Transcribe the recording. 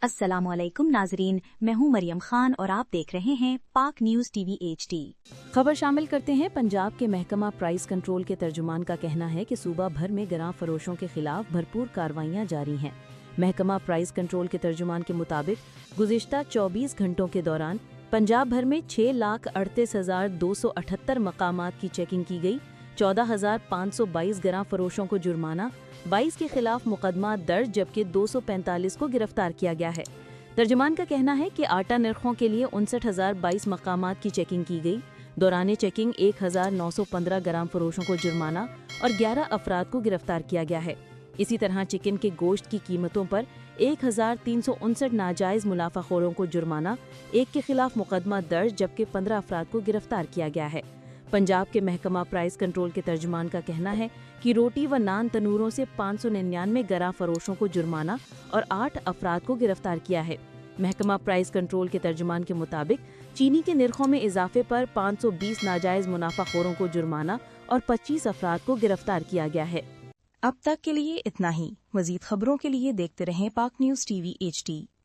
अस्सलाम वालेकुम नाजरीन, मैं हूं मरियम खान और आप देख रहे हैं पाक न्यूज़ टीवी HD। खबर शामिल करते हैं। पंजाब के महकमा प्राइस कंट्रोल के तर्जुमान का कहना है कि सूबा भर में गरां फरोशों के खिलाफ भरपूर कार्रवाइयां जारी हैं। महकमा प्राइस कंट्रोल के तर्जुमान के मुताबिक गुज़िश्ता 24 घंटों के दौरान पंजाब भर में 6,38,278 मकामात की चेकिंग की गई। 14,522 गरां फरोशों को जुर्माना, 22 के खिलाफ मुकदमा दर्ज जबकि 245 को गिरफ्तार किया गया है। तर्जुमान का कहना है कि आटा निर्खों के लिए 59,022 मकामात की चेकिंग की गई। दौरान चेकिंग 1,915 ग्राम फरोशों को जुर्माना और 11 अफराद को गिरफ्तार किया गया है। इसी तरह चिकन के गोश्त की कीमतों पर 1,359 नाजायज़ मुनाफाखोरों को जुर्माना, 1 के खिलाफ मुकदमा दर्ज जबकि 15 अफराद को गिरफ्तार किया गया है। पंजाब के महकमा प्राइस कंट्रोल के तर्जुमान का कहना है कि रोटी व नान तनूरों से 599 गरां फरोशों को जुर्माना और 8 अफराद को गिरफ्तार किया है। महकमा प्राइस कंट्रोल के तर्जुमान के मुताबिक चीनी के निर्खों में इजाफे पर 520 नाजायज़ मुनाफाखोरों को जुर्माना और 25 अफराद को गिरफ्तार किया गया है। अब तक के लिए इतना ही। मज़ीद खबरों के लिए देखते रहें पाक न्यूज़ टीवी HD।